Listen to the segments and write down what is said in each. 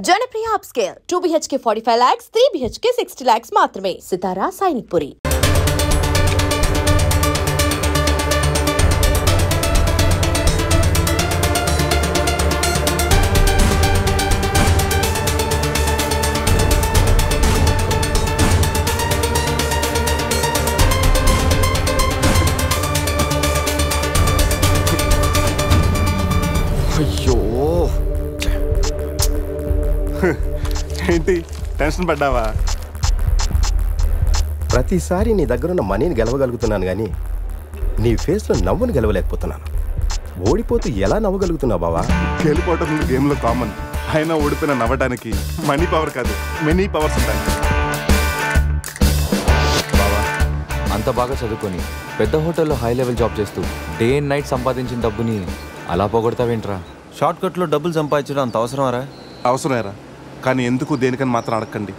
Janapriya upscale 2 BHK 45 lakhs, 3 BHK 60 lakhs మాత్రమే. సితారా సైనిక్పురి. అయ్యో ఏంటి టెన్షన్ పడ్డావా? ప్రతిసారి నీ దగ్గరున్న మనీని గెలవగలుగుతున్నాను కానీ నీ ఫేస్లో నవ్వును గెలవలేకపోతున్నాను. ఓడిపోతూ ఎలా నవ్వగలుగుతున్నావు బావా? గెలిపోవటం గేమ్లో కామన్. అయినా ఓడిపోయిన నవ్వడానికి మనీ పవర్ కాదు, మెనీ పవర్స్ ఉంటాయి. బావా, అంత బాగా చదువుకొని పెద్ద హోటల్లో హై లెవెల్ జాబ్ చేస్తూ డే అండ్ నైట్ సంపాదించిన డబ్బుని అలా పోగొడతావేంట్రా? షార్ట్ కట్లో డబ్బులు సంపాదించడం అంత అవసరమారా? అవసరమేరా, కానీ ఎందుకు దేనికని మాత్రం అడగండి.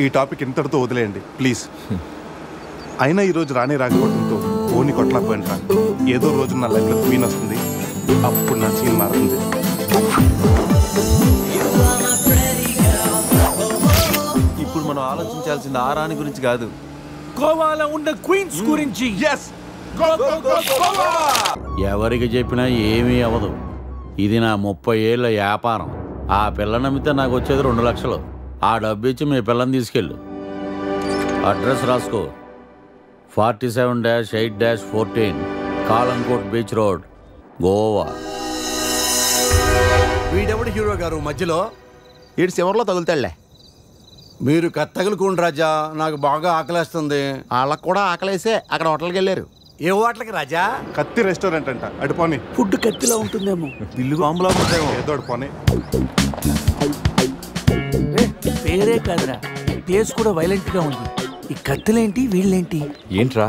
ఈ టాపిక్ ఇంతటితో వదిలేయండి ప్లీజ్. అయినా ఈరోజు రానే రాకపోవడంతో ఓని కొట్టలేకపోయినరా. ఏదో రోజు నా లైఫ్లో క్వీన్ వస్తుంది, అప్పుడు నా సీన్ మారుతుంది. ఇప్పుడు మనం ఆలోచించాల్సింది ఆ రాణి గురించి కాదు, గోవాలో ఉన్న క్వీన్స్ గురించి. ఎవరికి చెప్పినా ఏమీ అవ్వదు. ఇది నా 30 ఏళ్ళ వ్యాపారం. ఆ పిల్ల నమ్మితే నాకు వచ్చేది 2 లక్షలు. ఆ డబ్బు ఇచ్చి మీ పిల్లని తీసుకెళ్ళు. అడ్రస్ రాసుకో, 47-8-14 కాలంకోట్ బీచ్ రోడ్, గోవా. వీడెవడు హీరో గారు మధ్యలో? ఈడు చివరిలో తగులుతాడులే. మీరు తగులుకోండి రాజా, నాకు బాగా ఆకలేస్తుంది. వాళ్ళకు కూడా ఆకలేసే అక్కడ హోటల్కి వెళ్ళారు. ఏ హోటల్కి రాజా? కత్తి రెస్టారెంట్ అంట, అడుపోని. ఫుడ్ కత్తిలో ఉంటుందేమో. బిల్లు బాంబులా ఉంటాయేమో. ఏదో అడుపోని. పేరే కాదురా, టేస్ట్ కూడా వైలెంట్ గా ఉంది. ఈ కత్తులేంటి, వీళ్ళేంటి? ఏంట్రా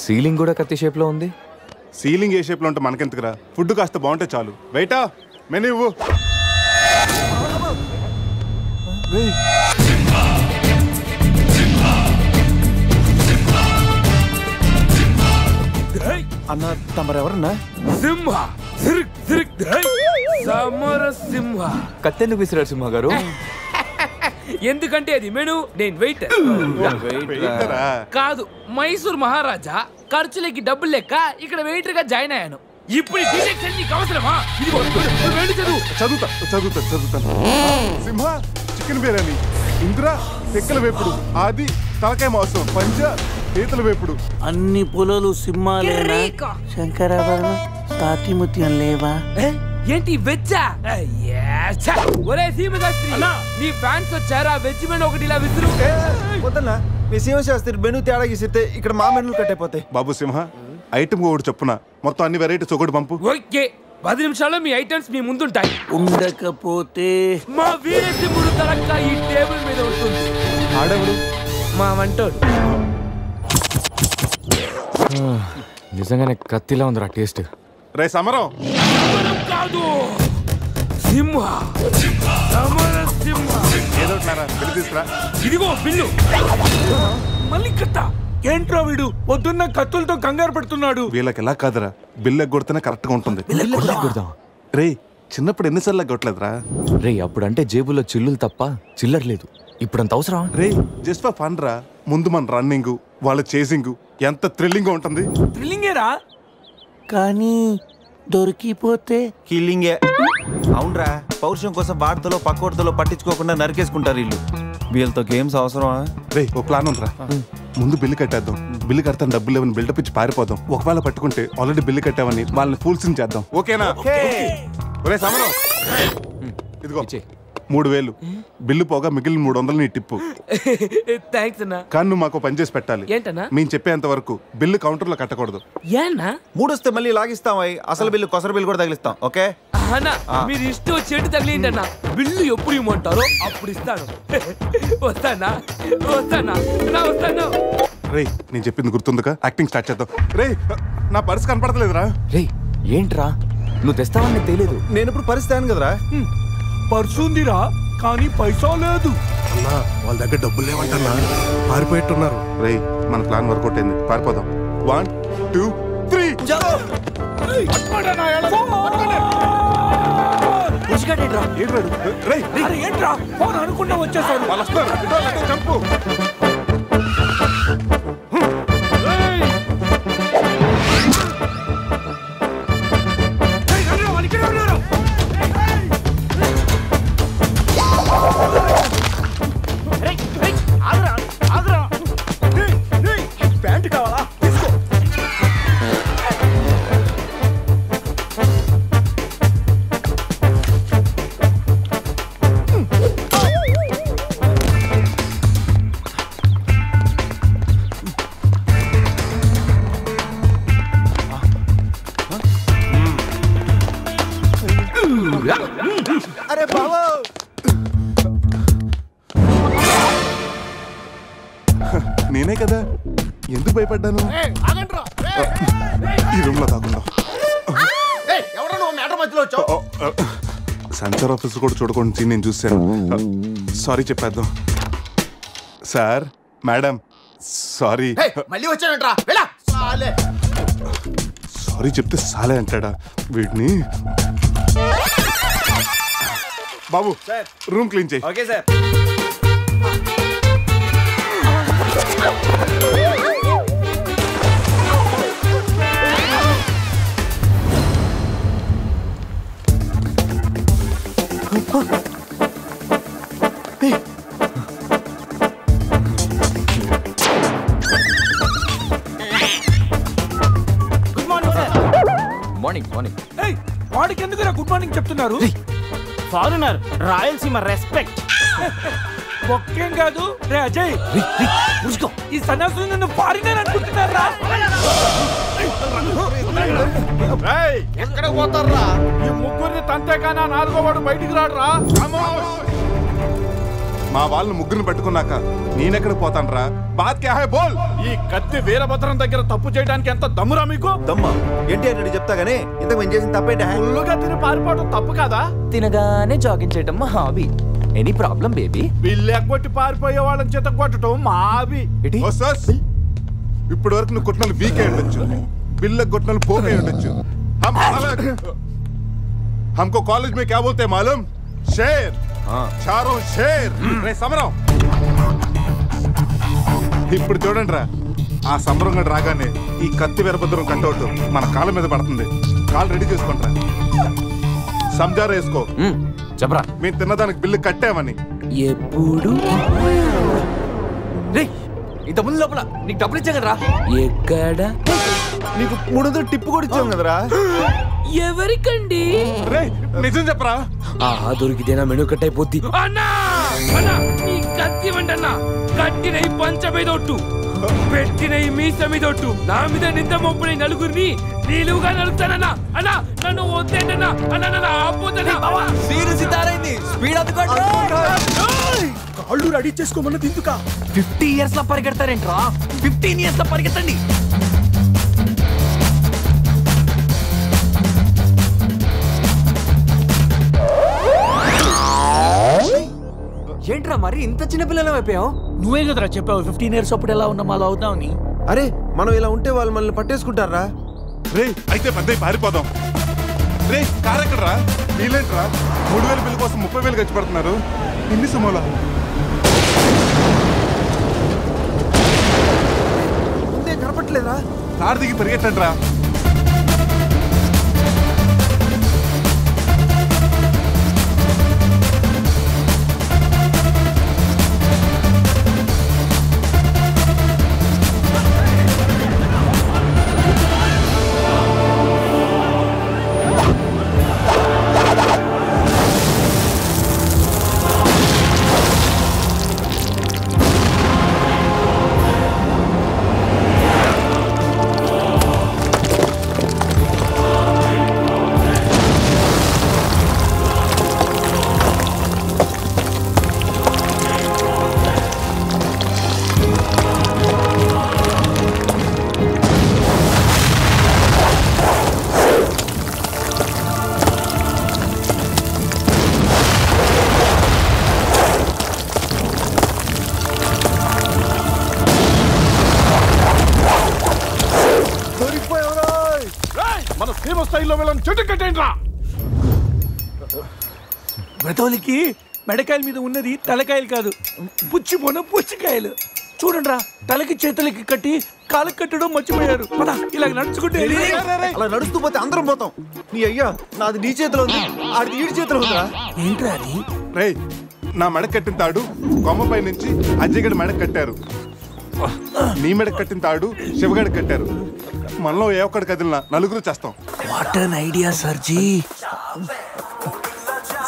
సీలింగ్ కూడా కత్తి షేప్లో ఉంది? సీలింగ్ ఏ షేప్లో ఉంటే మనకెందుకురా, ఫుడ్ కాస్త బాగుంటే చాలు. వెయిటా మెనూ ఇవ్వు. అన్న తమరెవరన్నా? సింహ సమర సింహ. కత్తెందుకు విసిరారు సింహ గారు? ఎందుకంటే అది మెను, నేను వెయిట్ కాదు. మైసూర్ మహారాజా ఖర్చులకి డబ్బులు లెక్క ఇక్కడ వెయిటర్ గా జాయిన్ అయ్యాను. ఇప్పుడు నీకు అవసరమా? చదువుతాను. సింహ చికెన్ బిర్యానీ, ఇందిరా పిక్కల వేపుడు, ఆది తలకాయ మాంసం, పంజా పీతల వేపుడు. అన్ని పొలాలు సింహాలేనా? శంకరాభరణం సాతిముత్యం లేవా? ఏంటి వెజ్జా? ఒరే సీమశాస్త్రి, నీ ఫ్యాన్స్ వచ్చారా? వెజ్ మెను ఒకటి ఇలా విసురు. వద్దన్నా, మీ సీమశాస్త్రి మెనూ తేడా గీసితే ఇక్కడ మా మెనూలు కట్టయిపోతాయి. బాబు సింహ, ఐటమ్ ఒకటి చెప్పున మొత్తం అన్ని వెరైటీస్ ఒకటి పంపు. ఓకే, 10 నిమిషాల్లో మీ ఐటమ్స్ మీ ముందుంటాయి. ఉండకపోతే మా వీరసింహుడు తలక్క ఈ టేబుల్ మీద ఉంటుంది. ఆడెవడు? మా వంటోడు. నిజంగానే కత్తిలా ఉందిరా టేస్ట్. రే సమరం కాదు, సింహ సమర సింహ. ఏదో బిల్లు తీసుకురా. ఇదిగో బిల్లు. మళ్ళీ కత్త ఏంట్రా వీడు? పొద్దున్న కత్తులతో కంగారు పెడుతున్నాడు. వీళ్ళకి ఎలా కాదురా, బిల్లు ఎగ్గొడితేనే కరెక్ట్ గా ఉంటుంది. రే చిన్నప్పుడు ఎన్నిసార్లు ఎగ్గొట్టలేదురా? రే అప్పుడంటే జేబులో చిల్లులు తప్ప చిల్లర లేదు. ఇప్పుడంత అవసరం? రే జస్ట్ ఫర్ ఫన్ రా. ముందు మన రన్నింగ్, వాళ్ళ చేసింగ్ ఎంత థ్రిల్లింగ్ ఉంటుంది. థ్రిల్లింగేరా, కానీ దొరికిపోతే కిల్లింగే. అవునరా, పౌరుషం కోసం వార్తలో పక్కోడతలో పట్టించుకోకుండా నరికేసుకుంటారు వీళ్ళు. వీళ్ళతో గేమ్స్ అవసరమా? రే ఓ ప్లాన్ ఉందిరా. ముందు బిల్లు కట్టేద్దాం. బిల్లు కడతాను డబ్బులు లేవని బిల్డప్ ఇచ్చి పారిపోదాం. ఒకవేళ పట్టుకుంటే ఆల్రెడీ బిల్లు కట్టామని వాళ్ళని ఫూల్సింగ్ చేద్దాం. ఓకేనా? ఒరే సమరం, ఇదిగో 3000 బిల్లు పోగా మిగిలిన 300 నీ టిప్పు. థ్యాంక్స్ అన్నా. కానీ నువ్వు మాకు పని చేసి పెట్టాలి. ఏంటన్నా? మేము చెప్పేంత వరకు బిల్లు కౌంటర్ లో కట్టకూడదు. ఏన్నా? 3 వస్తే మళ్ళీ లాగిస్తాం. అసలు బిల్లు కొసర బిల్లు కూడా తగిలిస్తాం. ఓకే అన్నా, మీరు ఇష్టం చెట్టు తగిలిండి అన్న. బిల్లు ఎప్పుడు ఇమ్మంటారో అప్పుడు ఇస్తాను. వస్తానా? రే నేను చెప్పింది గుర్తుందిగా? యాక్టింగ్ స్టార్ట్ చేద్దాం. రే నా పర్స్ కనపడతలేదురా. రే ఏంట్రా నువ్వు తెస్తావని తెలియదు. నేను ఇప్పుడు పరిస్థితి కదరా. పర్సుందిరా, కానీ పైసా లేదు. అన్నా వాళ్ళ దగ్గర డబ్బులు లేవంటన్నా, పారిపోయేట్టున్నారు. రే మన ప్లాన్ వర్కౌట్ అయింది, పారిపోదాం. 1 2 3 ఇంటికాడేంట్రా ఏంట్రా ఫోన్ అనుకుంటా వచ్చేసారు వాళ్ళు వస్తారు చంపు ప్యాంట్ కావాలా తీసుకో అరే బావో నేనే కదా ఎందుకు భయపడ్డాను ఈ రూమ్ లో కాకుండా సెన్సార్ ఆఫీసర్ కూడా చూడకుండా నేను చూశాను సారీ చెప్పేద్దాం సార్ మేడం సారీ మళ్ళీ వచ్చానంట్రా సారీ చెప్తే సాలే అంటాడా వీటిని బాబు రూమ్ క్లీన్ చేయి ఓకే సార్ మార్నింగ్ మార్నింగ్ వాడికి ఎందుకు గుడ్ మార్నింగ్ చెప్తున్నారు ఫారినర్ రాయలసీమ రెస్పెక్ట్ ఒక్కేం కాదు రే అజయ్ ఈ సన్యాసులు నన్ను ఫారినర్ అనుకుంటున్నారా ఎక్కడ పోతారా ఈ ముగ్గురిని తంతేకానా నాలుగో వాడు బయటికి రాడురా మా వాళ్ళని ముగ్గురిని పెట్టుకున్నాక నేనెక్కడ పోతానరా బాత్ క్యా హై బోల్ ఈ కత్తి వీరభద్రం దగ్గర తప్పు చేయడానికి ఎంత దమ్మురా మీకు దమ్మా ఏంటి అంటే చెప్తా గానీ ఇంతకు మేము చేసిన తప్పేంటి ఫుల్లుగా తిని పారిపోవడం తప్పు కాదా తినగానే జాగింగ్ చేయటం మా hobby any problem baby bill ఎగ్గొట్టి పారిపోయే వాళ్ళని చేత కొట్టడం మా హాబీ ఇప్పటి వరకు నువ్వు కొట్టిన వీక్ అయి ఉండొచ్చు బిల్ల కొట్టిన పోక్ అయి ఉండొచ్చు हमको कॉलेज में क्या बोलते हैं मालूम शेर चारों शेर రే సమరం ఇప్పుడు చూడండి రా ఆ సమరం గడు రాగానే ఈ కత్తి వీరభద్రం కట్అవుట్ మన కాళ్ళ మీద పడుతుంది కాళ్ళు రెడీ చేసుకుంటారా సంజారా వేసుకో చెప్పరా మేము తిన్నదానికి బిల్లు కట్టామని ఎప్పుడు ఇంత ముందు లోపల నీకు డబ్బులు ఇచ్చా కదరా ఎక్కడ నీకు 300 టిప్పు కూడా ఇచ్చాం కదరా ఎవరికండి రే నిజం చెప్పరా దొరికితేనా మెను కట్ అయిపోద్ది అన్నా అన్నా ఈ కత్తి వంటన్నా కట్టిన ఈ పంచ మీద ఒట్టు పెట్టిన ఈ మీస మీద ఒట్టు నా మీద నింద మొప్పుని నలుగురిని నిలువుగా నలుగుతానన్నా అన్నా నన్ను వద్దేనన్నా అన్నా నన్ను ఆపోతన్నా సీరు సితారైంది స్పీడ్ అందుకోండి కాళ్ళు రెడీ చేసుకోమన్నది ఎందుక 50 years లో పరిగెడతారేంట్రా 15 years లో పరిగెత్తండి ఏంట్రా మరి ఇంత చిన్న పిల్లలు అయిపోయావు నువ్వే కదరా చెప్పావు 15 years అప్పుడు ఎలా ఉన్నాం అలా అవుతామని అరే మనం ఇలా ఉంటే వాళ్ళు మనల్ని పట్టేసుకుంటారా రే అయితే పెద్ద పారిపోదాం రే కార్ ఎక్కడరా వీలేంట్రా 3000 బిల్లు కోసం 30,000 ఖర్చు పెడుతున్నారు ఎన్ని సమోలా ముందే కనపట్లేదా కార్ దిగి పరిగెట్టండి రా మన సీమ స్థాయిలో వెళ్ళని చెట్టు కట్టేయండి రా వెతోలికి మెడకాయల మీద ఉన్నది తలకాయలు కాదు, పుచ్చికాయలు. చూడండి రా, తలకి చేతులకి కట్టి కాళ్ళకి కట్టడం మర్చిపోయారు. పద ఇలా నడుచుకుంటే. అలా నడుస్తూ పోతే అందరం పోతాం. నీ అయ్యా నాది నీ చేతిలో ఉంది, ఆడిది ఈడి చేతిలో ఉందిరా. ఏంట్రా అది? రేయ్, నా మెడ కట్టిన తాడు కొమ్మపై నుంచి అజ్జగడి మెడ కట్టారు. నీ మెడ కట్టిన తాడు శివగడి కట్టారు. మనలో ఏ ఒక్కడి కదిలినా నలుగురు చేస్తాం. What an idea సర్జీ.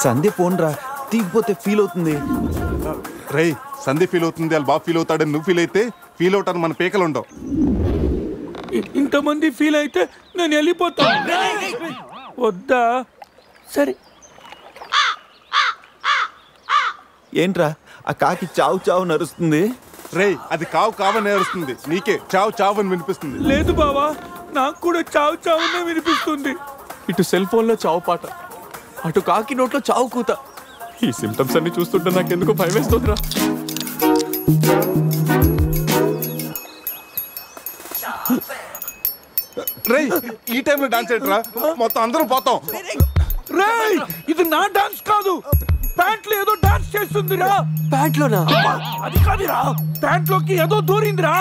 Sandhya phone రా, తీగిపోతే ఫీల్ అవుతుంది. రేయ్, సంధ్య ఫీల్ అవుతుంది, వాళ్ళు బాగా ఫీల్ అవుతాడని నువ్వు ఫీల్ అయితే ఫీల్ అవుతాను మన పేకలు ఉండవు. ఇంతమంది ఫీల్ అయితే నేను వెళ్ళిపోతాను. వద్దా? సరే. ఏంట్రా ఆ కాకి చావు చావు నరుస్తుంది? రేయ్, అది కావు కావని నేరుస్తుంది, నీకే చావు చావు అని వినిపిస్తుంది. లేదు బావా, నాకు కూడా చావు చావునే వినిపిస్తుంది. ఇటు సెల్ ఫోన్లో చావు పాట, అటు కాకి నోట్లో చావు కూత. ఈ సిమ్టమ్స్ అన్ని చూస్తుంటే నాకు ఎందుకు భయం వేస్తుందిరా. రేయ్, ఈ టైంలో డాన్స్ ఏంట్రా? మొత్తం అందరం పోతాం. రేయ్, ఇది నా డాన్స్ కాదు. ప్యాంట్లో ఏదో డాన్స్ చేస్తుందిరా. ప్యాంట్లోనా? అది కాదురా, ప్యాంట్లోకి ఏదో దూరిందిరా.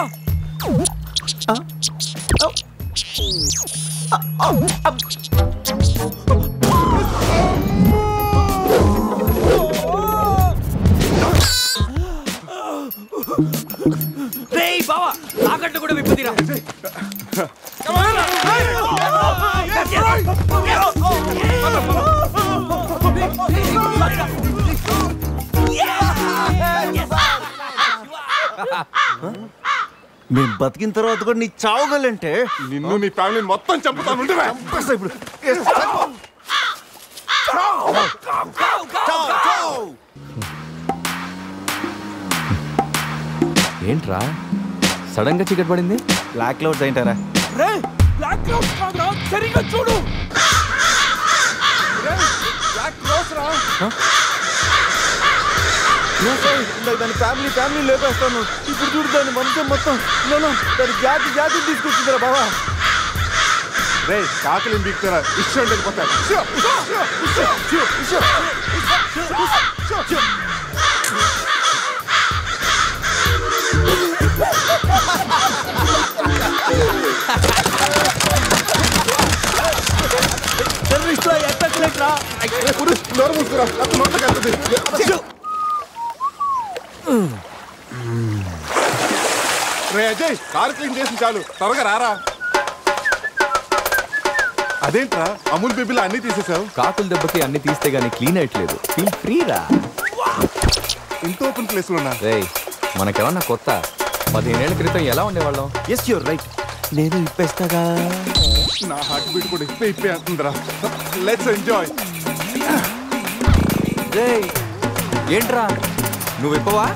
రేయ్ బావా, తాకట్టు కూడా విప్పుదిరా. మేము బతికిన తర్వాత కూడా నీ చావుగలంటే నిన్ను నీ ఫ్యామిలీ మొత్తం చంపుతాను. ఇప్పుడు ఏంట్రా సడన్ గా చీకటి పడింది? బ్లాక్ క్లౌడ్స్ ఏంటారా? రేయ్, బ్లాక్ క్లౌడ్స్ కాదురా, సరిగ్గా చూడు. దాని ఫ్యామిలీ లేపేస్తాను. ఇప్పుడు చూడు దాని వంశం మొత్తం దాని జాతి తీసుకొచ్చిందిరా బావా. రేయ్, కాకలి బీక్తారా ఇష్టం వెళ్ళిపోతారు. రే అజయ్, కారు క్లీన్ చేసి చాలు, త్వరగా రారా. అదేంట్రా అమూల్ బేబీలో అన్ని తీసేసావు? కాకుల దెబ్బకి అన్ని తీస్తే గానీ క్లీన్ అయ్యట్లేదు. ఫీల్ ఫ్రీ రా. ఇంత ఓపెన్ ప్లేస్ లో ఉన్నా. రేయ్, మనకేమన్నా కొత్త? 15 ఏళ్ల క్రితం ఎలా ఉండేవాళ్ళం? Yes you're right. నేను ఇప్పేస్తాగా. నా హార్ట్ బీట్ కూడా ఇప్పే అంటుందిరా. Let's enjoy. రేయ్, ఏంట్రా నువ్వు ఇప్పవా?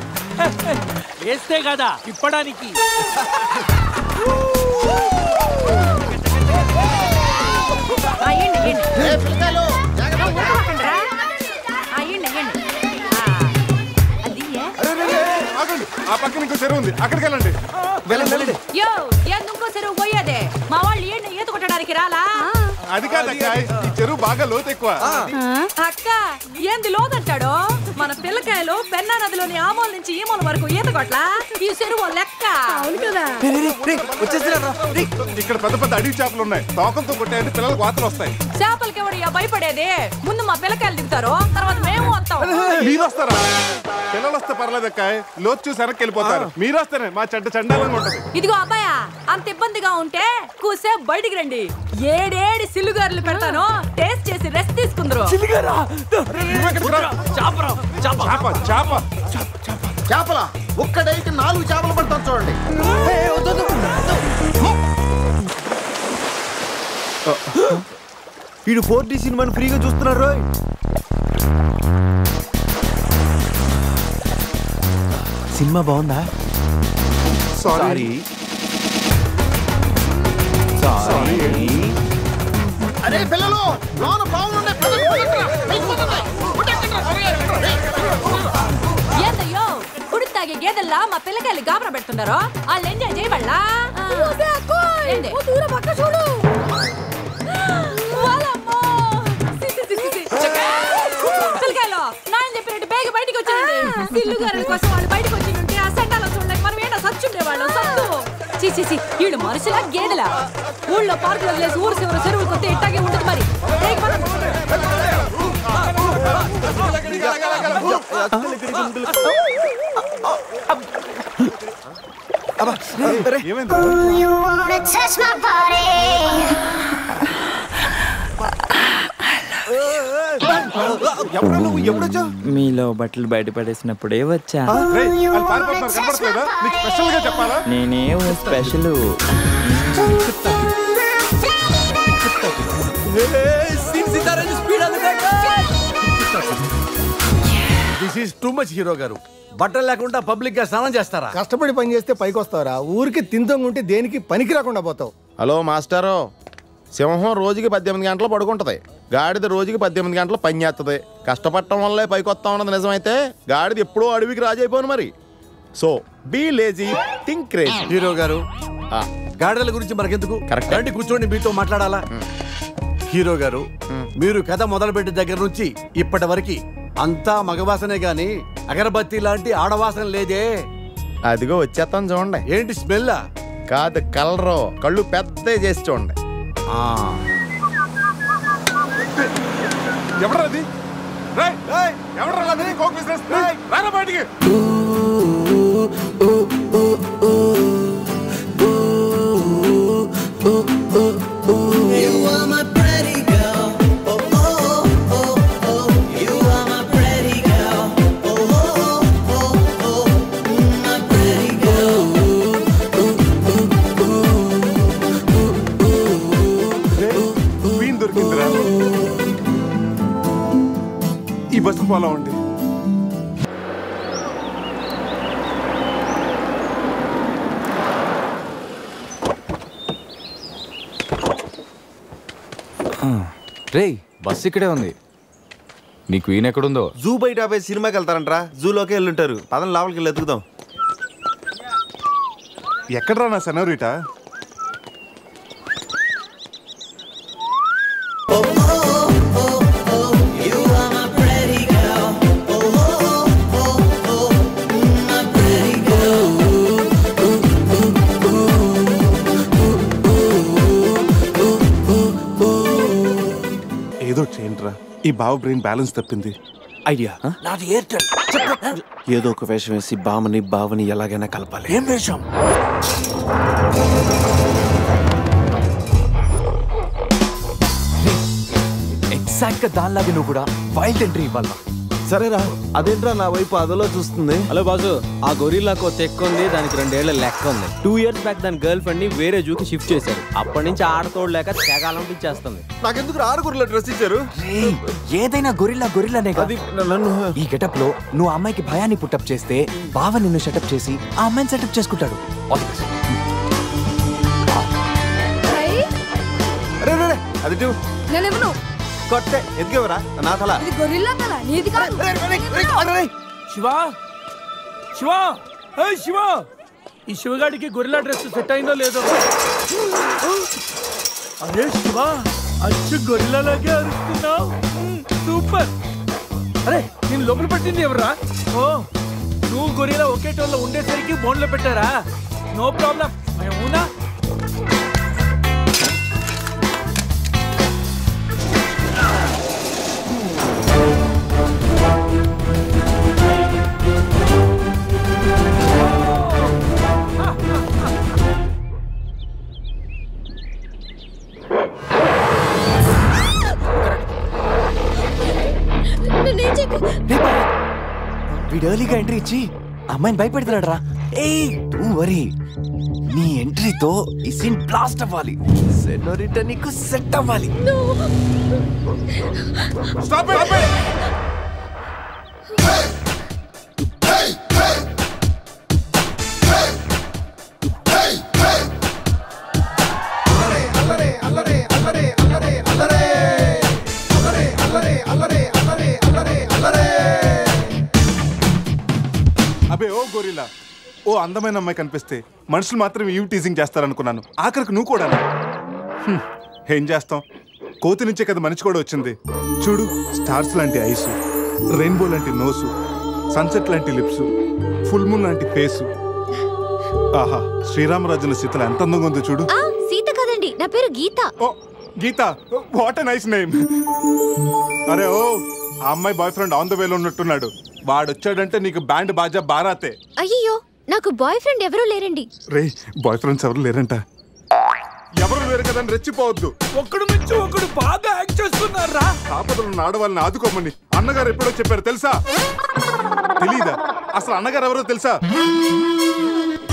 వేస్తే కదా ఇప్పడానికి. ఆ పక్కన ఇంకో చెరువు ఉంది, అక్కడికి వెళ్ళండి. వెళ్ళండి. ఇంకో చెరువు పోయేదే. మా వాళ్ళు ఏంటి ఈత కొట్టడానికి రాలా? అది కాదక్క, ఈ చెరువు బాగా లోతు ఎక్కువ. అక్క ఏంది లోతంటాడు? మన పిల్లకాయలు పెన్నా నదిలోని ఆ మూల నుంచి ఈ మూల వరకు ఈత కొట్లా. ఈ చెరువు లెక్క. అవును కదా. ఇక్కడ పెద్ద పెద్ద అడవి చేపలు ఉన్నాయి, తోకలతో కొట్టాయంటే పిల్లలకు వాతలు వస్తాయి. చేపలకి ఎవడయ్యా భయపడేది? ముందు మా పిల్లకాయలు దిగుతారు, తర్వాత మేము వస్తాం. మీరు వస్తారా? పిల్లలు వస్తే పర్లేదక్క, లోతు చూసి వెనక్కి వెళ్ళిపోతారు. మీరు వస్తేనే మా చండాలంగా ఉంటది. ఇదిగో అబ్బాయా, అంత ఇబ్బందిగా ఉంటే కూసే బయటికి రండి. ఏడేడి సిల్లుగారులు పెడతాను, టేస్ట్ చేసి రెస్ట్ తీసుకుందరు. చేపల ఒక్కడైతే 4 చేపలు పడతాను చూడండి. వీడు 4D సినిమాని ఫ్రీగా చూస్తున్నారు. సినిమా బాగుందా? సారీ. అరే పిల్లలు, లోన పావులు ఉన్నాయి. ఏందయ్యో కుడి తాగే గేదెల్లా మా పిల్లకాయలు గాబరా పెడుతున్నారో వాళ్ళు ఎంజాయ్ చేయబడలా. పిల్లకాయలు సిల్లు గారుల కోసం వాళ్ళు బయటకు వచ్చి ఉంటే ఆ సెంటాలో చూడలేక మనం ఏంటో సచ్చుండేవాళ్ళం సత్తు. చీచి వీళ్ళు మనుషులా గేదెలా? ఊళ్ళో పార్కులు వదిలేసి ఊరు చివరి చెరువులు కొత్త ఇట్టాగే ఉంటుంది మరి. మీలో బట్టలు బయట పడేసినప్పుడే వచ్చా. నేనేం special. This is too much hero గారు. బట్టలు లేకుండా పబ్లిక్ గా స్నానం చేస్తారా? కష్టపడి పని చేస్తే పైకి వస్తారా? ఊరికి తింతంగుంటే దేనికి పనికి రాకుండా పోతావు. హలో మాస్టారు, సింహం రోజుకి 18 గంటలు పడుకుంటది, గాడిద రోజుకి 18 గంటలు పని చేస్తుంది. కష్టపడటం వల్లే పైకి వస్తా ఉన్నది నిజమైతే గాడిద ఎప్పుడో అడవికి రాజైపోను మరి. So be lazy, think crazy. Hero గారు, గాడిదల గురించి మనకెందుకు? కరెక్ట్ అండి, కూర్చోండి, మీతో మాట్లాడాలా. హీరో గారు, మీరు కథ మొదలుపెట్టిన దగ్గర నుంచి ఇప్పటి వరకు అంతా మగవాసనే గాని అగరబత్తి లాంటి ఆడవాసన లేదే. అదిగో వచ్చేస్తాను చూడండి. ఏంటి స్మెల్? కాదు కలరు, కళ్ళు పెద్ద చేసి చూడండి. ఎవరది? ఎవరది? కోక్ బిజినెస్ రారా బయటికి. ఈ బస్సు ఫాలో అవ్వండి. రే బస్సు ఇక్కడే ఉంది. నీ క్వీన్ ఎక్కడుందో? జూ బయట ఆపే సినిమాకి వెళ్తారంట్రా. జూలోకి వెళ్ళుంటారు. పదం లోపలికి వెళ్ళి ఎత్తుకుదాం. ఎక్కడరా నా సెనోరిటా? ఏదో చేయండిరా, ఈ బావ బ్రెయిన్ బ్యాలెన్స్ తప్పింది. ఐడియా నాది ఎయిర్టెల్. ఏదో ఒక వేషం వేసి బావని ఎలాగైనా కలపాలి. ఏం వేషం? ఎగ్జాక్ట్ గా దానిలాగే నువ్వు కూడా వైల్డ్ ఎంట్రీ ఇవ్వాలా? సరేరా, అదేంట్రా నా వైపు అదలో చూస్తుంది. హలో బాసు, ఆ గొరిల్లాకు తెక్క ఉంది, దానికి 2 ఏళ్ల లెక్క ఉంది. 2 years బ్యాక్ దాని గర్ల్ ఫ్రెండ్ ని వేరే జూకి షిఫ్ట్ చేశారు. అప్పటి నుంచి ఆడతోడలేక తెగాలంపించేస్తుంది. నాకెందుకు 6 గొరిల్లా డ్రెస్ ఇచ్చారు? ఏదైనా గొరిల్లానే. నన్ను ఈ గెటప్ లో నువ్వు అమ్మాయికి భయాన్ని పుట్టప్ చేస్తే బావ నిన్ను సెటప్ చేసి ఆ అమ్మాయిని సెటప్ చేసుకుంటాడు. అది కొట్టే ఎదిగేవరా నా తల. శివా శివా, శివా, ఈ శివగాడికి గొరిల్లా డ్రెస్ సెట్ అయిందో లేదో. అరే శివా, అచ్చు గొరిల్లాలాగే అరుస్తున్నావు. సూపర్. అరే నేను లోపల పట్టింది ఎవరా? ఓ, నువ్వు గొరిల్లా ఒకే టోన్లో ఉండేసరికి బోన్లో పెట్టారా? No problem. అవునా? వీడు ఎర్లీగా ఎంట్రీ ఇచ్చి అమ్మాయిని భయపెడుతున్నాడు రా. డోంట్ వరీ, నీ ఎంట్రీతో ఈ సీన్ బ్లాస్ట్ అవ్వాలి. సెనోరిటా నీకు సెట్ అవ్వాలి. Stop it. అబే ఓ గొరిల్లా, ఓ అందమైన అమ్మాయి కనిపిస్తే మనుషులు మాత్రం ఈవ్ టీజింగ్ చేస్తారనుకున్నాను. ఆఖరికి నువ్వు కూడా. ఏం చేస్తాం, కోతి నుంచే కదా మనిషి కూడా వచ్చింది. చూడు, స్టార్స్ లాంటి ఐసు, రెయిన్బో లాంటి నోసు, సన్సెట్ లాంటి లిప్స్, ఫుల్ మూన్ లాంటి ఫేసు. ఆహా, శ్రీరామరాజుల సీతలు ఎంత అందంగా ఉందో చూడు. సీత కదండి, నా పేరు గీత. ఓ గీత, వాట్ ఎ నైస్ నేమ్. అరే ఓ, ఆ అమ్మాయి బాయ్ ఫ్రెండ్ ఆన్ ద వేలో ఉన్నట్టున్నాడు. వాడు వచ్చాడంటే నీకు బ్యాండ్ బాజా బారాతే. అయ్యో, నాకు బాయ్ ఫ్రెండ్ ఎవరూ లేరండి. రే, బాయ్ ఫ్రెండ్స్ ఎవరు లేరంట. ఎవరు లేరు కదా రెచ్చిపోవద్దు. ఒక్కడు మించి ఒకడు బాగా యాక్ట్ చేస్తున్నారా. ఆపదలు ఉన్న ఆడవాళ్ళని ఆదుకోమని అన్నగారు ఎప్పుడో చెప్పారు తెలుసా? తెలీదా? అసలు అన్నగారు ఎవరో తెలుసా?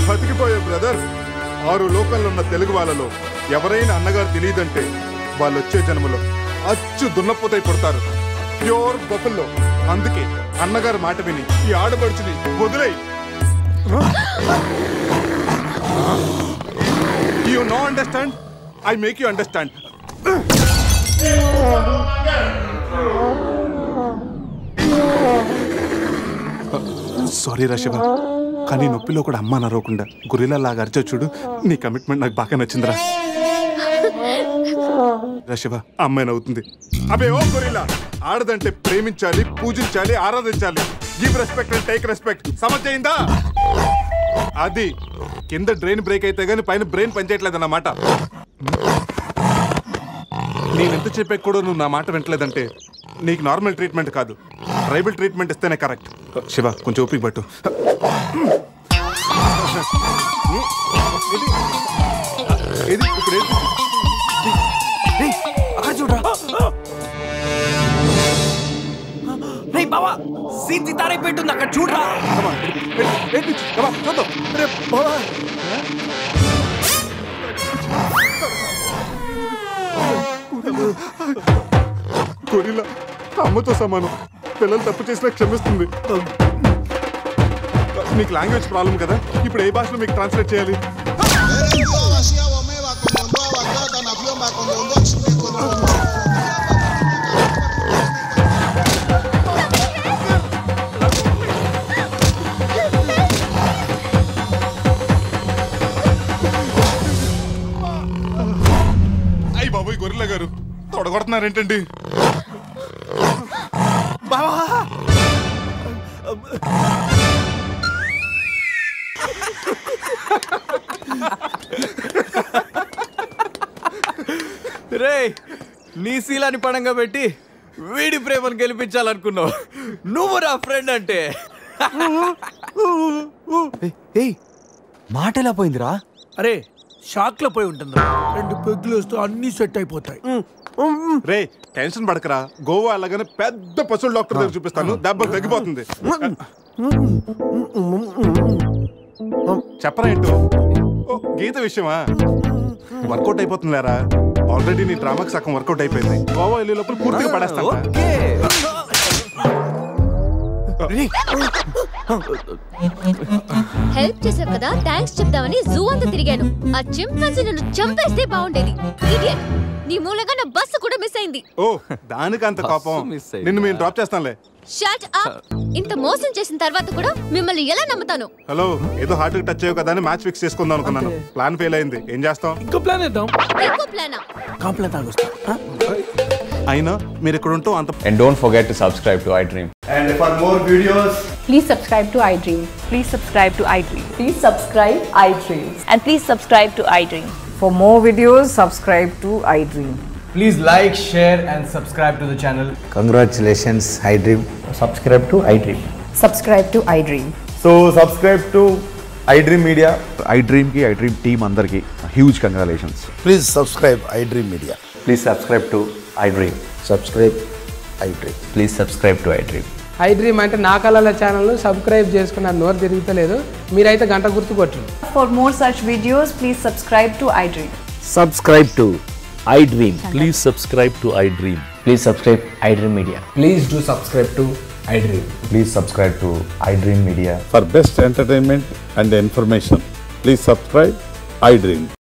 బతికిపోయే బ్రదర్, 6 లోకల్లో ఉన్న తెలుగు వాళ్ళలో ఎవరైనా అన్నగారు తెలియదంటే వాళ్ళు వచ్చే జన్మలో అచ్చు దున్నపోతై పుడతారు, ప్యూర్ బొబ్బల్లో. అందుకే అన్నగారు మాట విని ఈ ఆడపడుచుని వదిలేయి. You no understand? I make you understand. Sorry రా శివ, కానీ నొప్పిలో కూడా అమ్మ నరవకుండా గురిలా లాగా అరిచా చూడు. నీ కమిట్మెంట్ నాకు బాగా నచ్చిందిరా. రా శివ, అమ్మాయి నవ్వుతుంది. అబే ఓ గురిలా, ఆడదంటే ప్రేమించాలి, పూజించాలి, ఆరాధించాలి. Give respect and take respect. సమర్థయిందా? అది కింద డ్రైన్ బ్రేక్ అయితే గానీ పైన బ్రెయిన్ పనిచేయట్లేదు అన్నమాట. నేను ఎంత చెప్పే కూడా నువ్వు నా మాట వింటలేదంటే నీకు నార్మల్ ట్రీట్మెంట్ కాదు, ట్రైబల్ ట్రీట్మెంట్ ఇస్తేనే కరెక్ట్. శివ, కొంచెం ఓపిక పట్టు. ఇది ఇప్పుడు చూడరా. బావా, సీతి తారే పెట్టుంది అక్కడ చూడరా. చూద్దాం. గొరిల్లా అమ్మతో సమానం. పిల్లలు తప్పు చేసినా క్షమిస్తుంది. మీకు లాంగ్వేజ్ ప్రాబ్లం కదా, ఇప్పుడు ఏ భాషలో మీకు ట్రాన్స్లేట్ చేయాలి? అయ్యి బాబోయ్, గొరిల్లా గారు తొడగొడుతున్నారేంటండి? రే, నీ శీలాన్ని పడంగా పెట్టి వీడి ప్రేమను గెలిపించాలనుకున్నావు. నువ్వు నా ఫ్రెండ్ అంటే. మాట ఎలా పోయిందిరా? అరే, షాక్ లో పోయి ఉంటుంది. 2 పెగ్గులు వస్తూ అన్ని సెట్ అయిపోతాయి. రే, టెన్షన్ పడకరా. గోవా అలాగనే పెద్ద పశువుల డాక్టర్ దగ్గర చూపిస్తాను, దెబ్బలు తగ్గిపోతుంది. చెప్పరా ఏంటో? గీత విషయమా? వర్కౌట్ అయిపోతుంది లేరా. ఆల్రెడీ నీ డ్రామాకి సగం వర్కౌట్ అయిపోయింది. గోవా వెళ్ళే లోపల పూర్తిగా పడేస్తాను. హెల్ప్ చేసావు కదా, థ్యాంక్స్ చెప్దామని జూ అంతా తిరిగాను. ఆ చింపాంజీ నన్ను చంపేస్తే బాగుండేది. ఇడియట్, నీ మూలంగా నా బస్సు కూడా మిస్ అయింది. ఓ, దానికి అంత కోపం? నిన్ను మేము డ్రాప్ చేస్తాంలే. Shut up. ఇంత మోసం చేసిన తర్వాత కూడా మిమ్మల్ని ఎలా నమ్ముతాను? హలో, ఏదో హార్ట్ కి టచ్ అయ్యో కదా అని మ్యాచ్ ఫిక్స్ చేసుకుందాం అనుకున్నాను. ప్లాన్ ఫెయిల్ అయింది. ఏం చేస్తాం? ఇంకో ప్లాన్ వేద్దాం. ఇంకో ప్లానా? కాంప్లైంట్ ఆగొస్తా. అయినా మీరు ఇక్కడ ఉంటూ అంత. And don't forget to subscribe to iDream. And for more videos, please subscribe to iDream. Please subscribe to iDream. Please subscribe iDream. And please subscribe to iDream. For more videos, subscribe to iDream. please like, share and subscribe to the channel. Congratulations, iDream. Subscribe to iDream. Subscribe to iDream. So subscribe to iDream Media. iDream ki iDream team andarki huge congratulations. Please subscribe iDream Media. Please subscribe to iDream. Subscribe iDream. Please subscribe to iDream. iDream అంటే నా కళల channel subscribe చేసుకున్న నోరు తిరుగుతలేదు. మీరైతే గంట గుర్తు కొట్టండి. For more such videos, please subscribe to iDream. Subscribe to iDream. Please subscribe to iDream. Please subscribe iDream Media. Please do subscribe to iDream. Please subscribe to iDream Media. For best entertainment and information, please subscribe iDream.